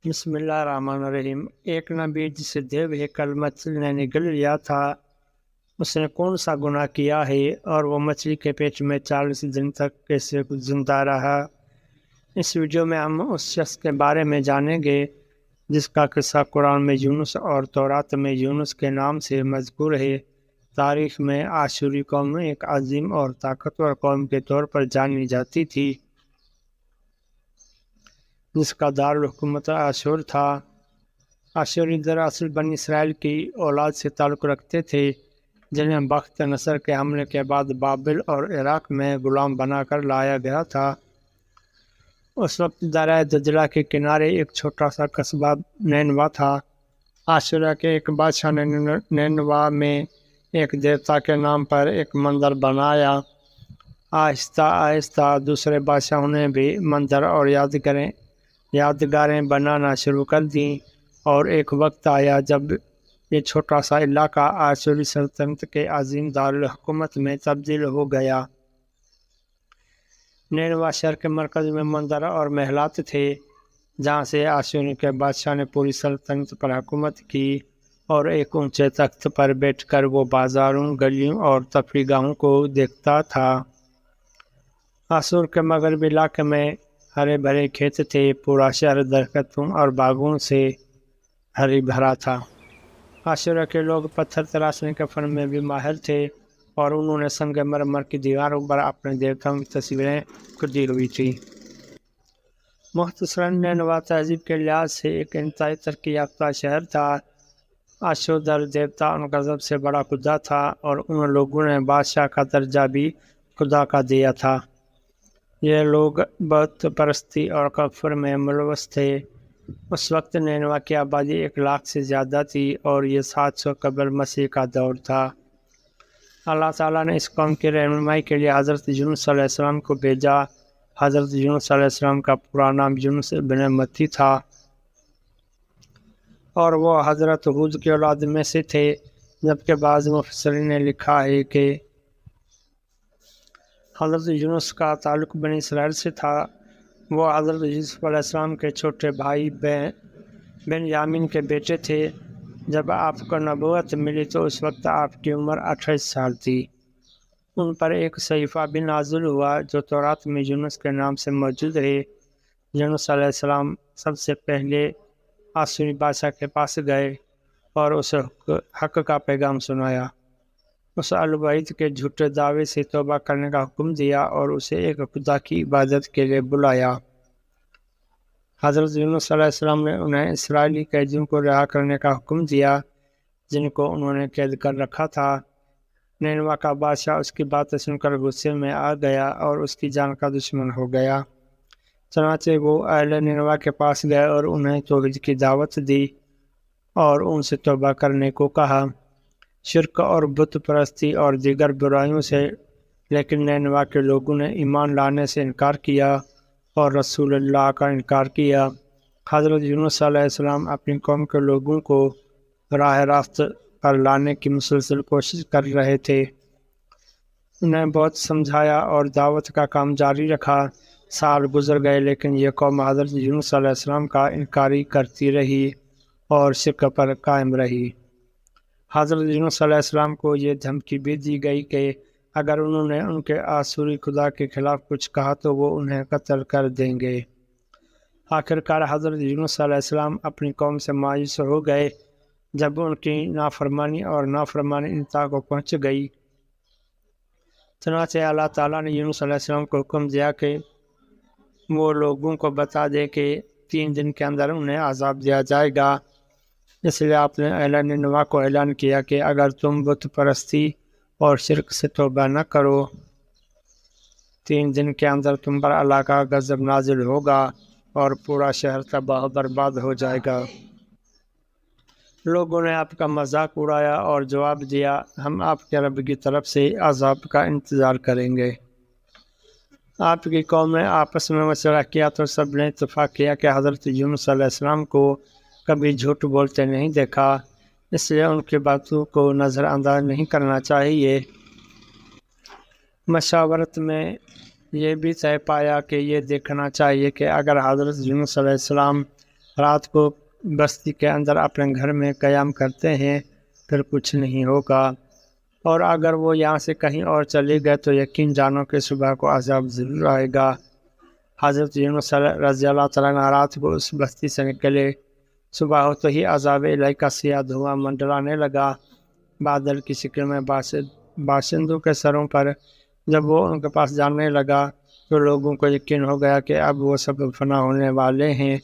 بسم اللہ الرحمن الرحیم۔ ایک نبی جسے دیو ہیکل مچھلی نے نگل لیا تھا، اس نے کون سا گناہ کیا ہے اور وہ مچھلی کے پیٹ میں 40 دن تک کیسے زندہ رہا؟ اس ویڈیو میں ہم اس شخص کے بارے میں جانیں گے جس کا قصہ قرآن میں یونس اور تورات میں یونس کے نام سے مذکور ہے۔ تاریخ میں آشوری قوم ایک عظیم اور طاقتور قوم کے طور پر جانی جاتی تھی جس کا دارالحکومت آشور تھا۔ آشوری دراصل بنی اسرائیل کی اولاد سے تعلق رکھتے تھے جنہیں بخت نصر کے حملے کے بعد بابل اور عراق میں غلام بنا کر لایا گیا تھا۔ اس وقت دریائے دجلہ کے کنارے ایک چھوٹا سا قصبہ نینوا تھا۔ آشوریا کے ایک بادشاہ نے نینوا میں ایک دیوتا کے نام پر ایک مندر بنایا۔ آہستہ آہستہ دوسرے بادشاہوں نے بھی مندر اور یادگاریں بنانا شروع کر دیں، اور ایک وقت آیا جب یہ چھوٹا سا علاقہ آشوری سلطنت کے عظیم دارالحکومت میں تبدیل ہو گیا۔ نینوا شہر کے مرکز میں مندر اور محلات تھے جہاں سے آشوری کے بادشاہ نے پوری سلطنت پر حکومت کی، اور ایک اونچے تخت پر بیٹھ کر وہ بازاروں، گلیوں اور تفریح گاہوں کو دیکھتا تھا۔ آشور کے مغربی علاقے میں ہرے بھرے کھیت تھے، پورا شہر درختوں اور باغوں سے ہری بھرا تھا۔ آشوریا کے لوگ پتھر تراشنے کے فن میں بھی ماہر تھے، اور انہوں نے سنگ مرمر کی دیواروں پر اپنے دیوتاؤں کی تصویریں کھودی ہوئی تھی۔ مختصراً نینوا تہذیب کے لحاظ سے ایک انتہائی ترقی یافتہ شہر تھا۔ آشودر دیوتا ان کا سب سے بڑا خدا تھا، اور ان لوگوں نے بادشاہ کا درجہ بھی خدا کا دیا تھا۔ یہ لوگ بت پرستی اور کفر میں ملوث تھے۔ اس وقت نینوا کی آبادی 1 لاکھ سے زیادہ تھی، اور یہ 700 قبل مسیح کا دور تھا۔ اللہ تعالیٰ نے اس قوم کی رہنمائی کے لیے حضرت یونس علیہ السلام کو بھیجا۔ حضرت یونس علیہ السلام کا پورا نام یونس ابن متی تھا، اور وہ حضرت ہود کی اولاد میں سے تھے، جبکہ بعض مفسرین نے لکھا ہے کہ حضرت یونس کا تعلق بنی اسرائیل سے تھا۔ وہ حضرت یوسف علیہ السلام کے چھوٹے بھائی بنیامین کے بیٹے تھے۔ جب آپ کو نبوت ملی تو اس وقت آپ کی عمر 28 سال تھی۔ ان پر ایک صحیفہ بھی نازل ہوا جو تورات میں یونس کے نام سے موجود ہے۔ یونس علیہ السلام سب سے پہلے آشوری بادشاہ کے پاس گئے اور اسے حق کا پیغام سنایا۔ اس الوحید کے جھوٹے دعوے سے توبہ کرنے کا حکم دیا اور اسے ایک خدا کی عبادت کے لیے بلایا۔ حضرت یونس علیہ السلام نے انہیں اسرائیلی قیدیوں کو رہا کرنے کا حکم دیا جن کو انہوں نے قید کر رکھا تھا۔ نینوا کا بادشاہ اس کی باتیں سن کر غصے میں آ گیا اور اس کی جان کا دشمن ہو گیا۔ چنانچہ وہ اہل نینوا کے پاس گئے اور انہیں توحید کی دعوت دی اور ان سے توبہ کرنے کو کہا، شرک اور بت پرستی اور دیگر برائیوں سے۔ لیکن نینوا کے لوگوں نے ایمان لانے سے انکار کیا اور رسول اللہ کا انکار کیا۔ حضرت یونس علیہ السلام اپنی قوم کے لوگوں کو راہ راست پر لانے کی مسلسل کوشش کر رہے تھے۔ انہیں بہت سمجھایا اور دعوت کا کام جاری رکھا۔ سال گزر گئے لیکن یہ قوم حضرت یونس علیہ السلام کا انکاری کرتی رہی اور شرک پر قائم رہی۔ حضرت یونس علیہ السلام کو یہ دھمکی بھی دی گئی کہ اگر انہوں نے ان کے آشوری خدا کے خلاف کچھ کہا تو وہ انہیں قتل کر دیں گے۔ آخرکار حضرت یونس علیہ السلام اپنی قوم سے مایوس ہو گئے جب ان کی نافرمانی انتہا کو پہنچ گئی۔ چنانچہ اللہ تعالیٰ نے یونس علیہ السلام کو حکم دیا کہ وہ لوگوں کو بتا دے کہ 3 دن کے اندر انہیں عذاب دیا جائے گا۔ اس لیے آپ نے اہل نینوا کو اعلان کیا کہ اگر تم بت پرستی اور شرک سے توبہ نہ کرو 3 دن کے اندر تم پر اللہ کا غضب نازل ہوگا اور پورا شہر تباہ و برباد ہو جائے گا۔ لوگوں نے آپ کا مذاق اڑایا اور جواب دیا، ہم آپ کے رب کی طرف سے عذاب کا انتظار کریں گے۔ آپ کی قوم نے آپس میں مشورہ کیا تو سب نے اتفاق کیا کہ حضرت یونس علیہ السلام کو کبھی جھوٹ بولتے نہیں دیکھا، اس لیے ان کی باتوں کو نظر انداز نہیں کرنا چاہیے۔ مشاورت میں یہ بھی طے پایا کہ یہ دیکھنا چاہیے کہ اگر حضرت یونس علیہ السلام رات کو بستی کے اندر اپنے گھر میں قیام کرتے ہیں پھر کچھ نہیں ہوگا، اور اگر وہ یہاں سے کہیں اور چلے گئے تو یقین جانو کہ صبح کو عذاب ضرور آئے گا۔ حضرت یونس رضی اللہ تعالیٰ عنہ رات کو اس بستی سے نکلے، صبح ہوتے ہی عذاب الہی کا سیاہ دھواں منڈلانے لگا بادل کی شکل میں باشندوں کے سروں پر۔ جب وہ ان کے پاس جانے لگا تو لوگوں کو یقین ہو گیا کہ اب وہ سب فنا ہونے والے ہیں۔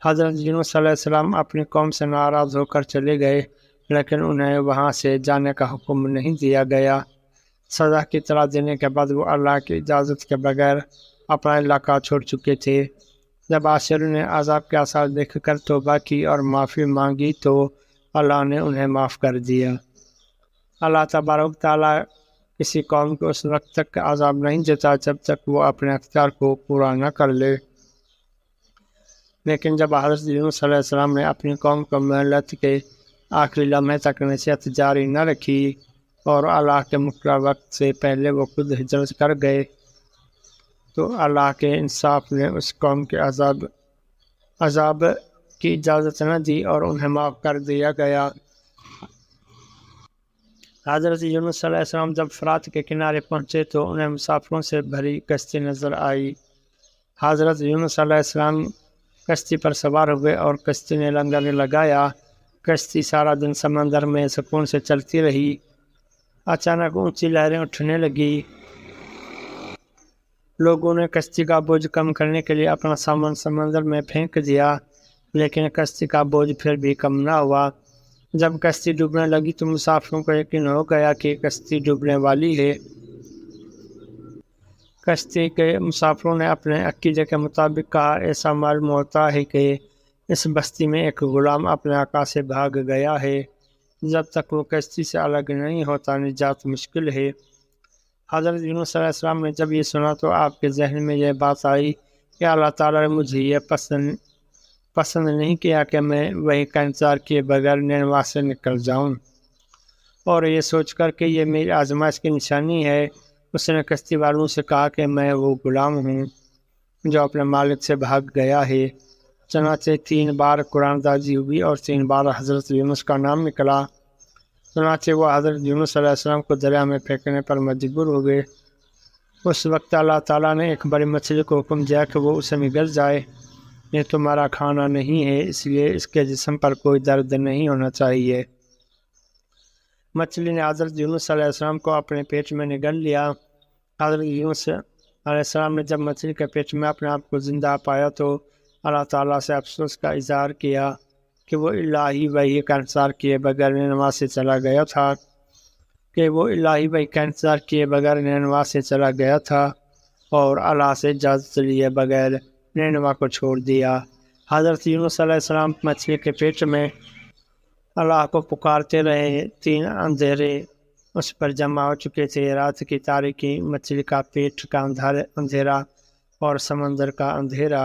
حضرت یونس علیہ السلام اپنی قوم سے ناراض ہو کر چلے گئے، لیکن انہیں وہاں سے جانے کا حکم نہیں دیا گیا۔ سزا کی اطلاع دینے کے بعد وہ اللہ کی اجازت کے بغیر اپنا علاقہ چھوڑ چکے تھے۔ جب عاشروں نے عذاب کے آثار دیکھ کر توبہ کی اور معافی مانگی تو اللہ نے انہیں معاف کر دیا۔ اللہ تبارک تعالیٰ کسی قوم کو اس وقت تک عذاب نہیں دیتا جب تک وہ اپنے اختیار کو پورا نہ کر لے، لیکن جب حضرت یونس علیہ السلام نے اپنی قوم کو مہلت کے آخری لمحے تک نصیحت جاری نہ رکھی اور اللہ کے مقررہ وقت سے پہلے وہ خود ہجرت کر گئے تو اللہ کے انصاف نے اس قوم کے عذاب کی اجازت نہ دی اور انہیں معاف کر دیا گیا۔ حضرت یونس علیہ السلام جب فرات کے کنارے پہنچے تو انہیں مسافروں سے بھری کشتی نظر آئی۔ حضرت یونس علیہ السلام کشتی پر سوار ہوئے اور کشتی نے لنگر لگایا۔ کشتی سارا دن سمندر میں سکون سے چلتی رہی۔ اچانک اونچی لہریں اٹھنے لگی۔ لوگوں نے کشتی کا بوجھ کم کرنے کے لیے اپنا سامان سمندر میں پھینک دیا، لیکن کشتی کا بوجھ پھر بھی کم نہ ہوا۔ جب کشتی ڈوبنے لگی تو مسافروں کو یقین ہو گیا کہ کشتی ڈوبنے والی ہے۔ کشتی کے مسافروں نے اپنے عقیدے کے مطابق کہا، ایسا معلوم ہوتا ہے کہ اس بستی میں ایک غلام اپنے آقا سے بھاگ گیا ہے، جب تک وہ کشتی سے الگ نہیں ہوتا نجات مشکل ہے۔ حضرت یونس علیہ السلام نے جب یہ سنا تو آپ کے ذہن میں یہ بات آئی کہ اللہ تعالیٰ نے مجھے یہ پسند نہیں کیا کہ میں وہی کا انتظار کیے بغیر نینوا سے نکل جاؤں، اور یہ سوچ کر کہ یہ میری آزمائش کی نشانی ہے اس نے کشتی والوں سے کہا کہ میں وہ غلام ہوں جو اپنے مالک سے بھاگ گیا ہے۔ چنانچہ 3 بار قرآن دازی ہوئی اور 3 بار حضرت یونس کا نام نکلا۔ چنانچہ وہ حضرت یونس علیہ السلام کو دریا میں پھینکنے پر مجبور ہو گئے۔ اس وقت اللہ تعالیٰ نے ایک بڑی مچھلی کو حکم دیا کہ وہ اسے نگل جائے، یہ تمہارا کھانا نہیں ہے، اس لیے اس کے جسم پر کوئی درد نہیں ہونا چاہیے۔ مچھلی نے حضرت یونس علیہ السلام کو اپنے پیٹ میں نگل لیا۔ حضرت یونس علیہ السلام نے جب مچھلی کے پیٹ میں اپنے آپ کو زندہ پایا تو اللہ تعالیٰ سے افسوس کا اظہار کیا کہ وہ الہی وحی کا انتظار کیے بغیر نینوا سے چلا گیا تھا اور اللہ سے اجازت لیے بغیر نینوا کو چھوڑ دیا۔ حضرت یونس علیہ السلام مچھلی کے پیٹ میں اللہ کو پکارتے رہے۔ 3 اندھیرے اس پر جمع ہو چکے تھے، رات کی تاریکی، مچھلی کا پیٹ کا اندھیرا اور سمندر کا اندھیرا۔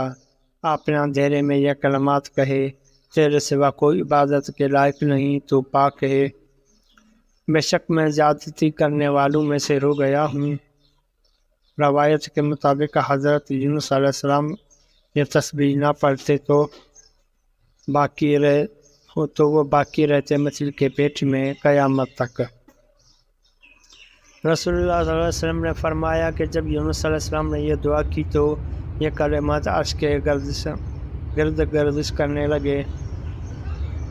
آپ نے اندھیرے میں یہ کلمات کہے، تیرے سوا کوئی عبادت کے لائق نہیں، تو پاک ہے، بے شک میں زیادتی کرنے والوں میں سے ہو گیا ہوں۔ روایت کے مطابق حضرت یونس علیہ السلام یہ تسبیح نہ پڑھتے تو وہ باقی رہتے مچھلی کے پیٹ میں قیامت تک۔ رسول اللہ صلی اللہ علیہ وسلم نے فرمایا کہ جب یونس علیہ السلام نے یہ دعا کی تو یہ کلمات عرش کے گرد گردش کرنے لگے،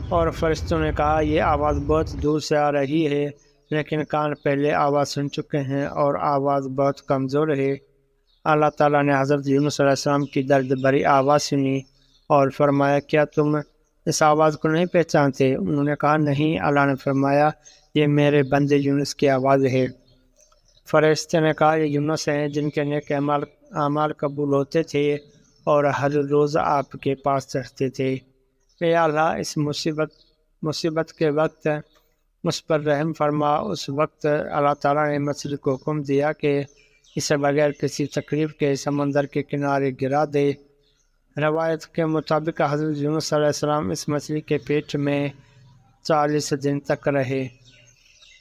اور فرشتوں نے کہا یہ آواز بہت دور سے آ رہی ہے، لیکن کان پہلے آواز سن چکے ہیں اور آواز بہت کمزور ہے۔ اللہ تعالیٰ نے حضرت یونس علیہ السلام کی درد بھری آواز سنی اور فرمایا کیا تم اس آواز کو نہیں پہچانتے؟ انہوں نے کہا نہیں۔ اللہ نے فرمایا یہ میرے بندے یونس کی آواز ہے۔ فرشتے نے کہا یہ یونس ہیں جن کے نیک اعمال قبول ہوتے تھے اور ہر روز آپ کے پاس چڑھتے تھے۔ اے اللہ اس مصیبت کے وقت مجھ پر رحم فرما۔ اس وقت اللہ تعالیٰ نے مچھلی کو حکم دیا کہ اسے بغیر کسی تکلیف کے سمندر کے کنارے گرا دے۔ روایت کے مطابق حضرت یونس علیہ السلام اس مچھلی کے پیٹ میں 40 دن تک رہے،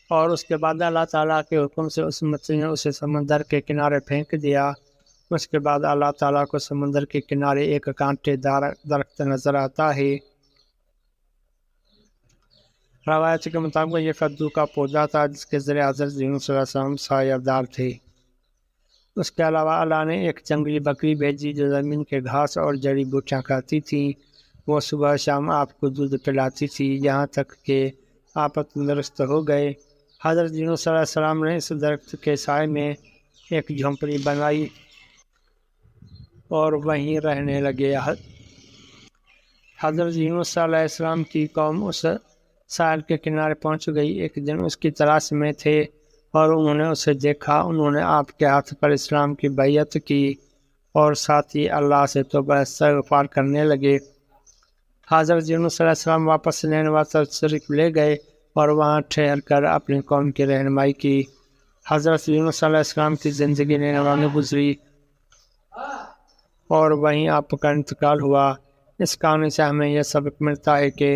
اور اس کے بعد اللہ تعالیٰ کے حکم سے اس مچھلی نے اسے سمندر کے کنارے پھینک دیا۔ اس کے بعد اللہ تعالیٰ کو سمندر کے کنارے ایک کانٹے دار درخت نظر آتا ہے۔ روایت کے مطابق یہ کدو کا پودا تھا جس کے ذریعے حضرت یونس صلی اللہ علیہ وسلم سایہ دار تھے۔ اس کے علاوہ اللہ نے ایک جنگلی بکری بھیجی جو زمین کے گھاس اور جڑی بوٹیاں کھاتی تھی۔ وہ صبح شام آپ کو دودھ پلاتی تھی یہاں تک کہ آپ تندرست ہو گئے۔ حضرت یونس صلی اللہ علیہ وسلم نے اس درخت کے سائے میں ایک جھونپڑی بنائی اور وہیں رہنے لگے۔ حضرت یونس صلی اللہ علیہ وسلم کی قوم اس ساحل کے کنارے پہنچ گئی۔ ایک دن اس کی تلاش میں تھے اور انہوں نے اسے دیکھا۔ انہوں نے آپ کے ہاتھ پر اسلام کی بیعت کی اور ساتھ ہی اللہ سے توبہ استغفار کرنے لگے۔ حضرت یونس صلی اللہ علیہ وسلم واپس نینوا تشریف لے گئے اور وہاں ٹھہر کر اپنی قوم کی رہنمائی کی۔ حضرت یونس صلی اللہ علیہ وسلم کی زندگی نینوا میں گزری اور وہیں آپ کا انتقال ہوا۔ اس کہانی سے ہمیں یہ سبق ملتا ہے کہ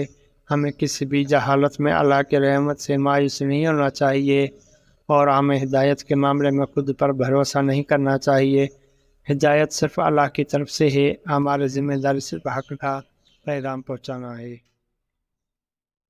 ہمیں کسی بھی حالت میں اللہ کی رحمت سے مایوس نہیں ہونا چاہیے اور ہمیں ہدایت کے معاملے میں خود پر بھروسہ نہیں کرنا چاہیے۔ ہدایت صرف اللہ کی طرف سے ہے، ہمارے ذمہ داری صرف حق کا پیغام پہنچانا ہے۔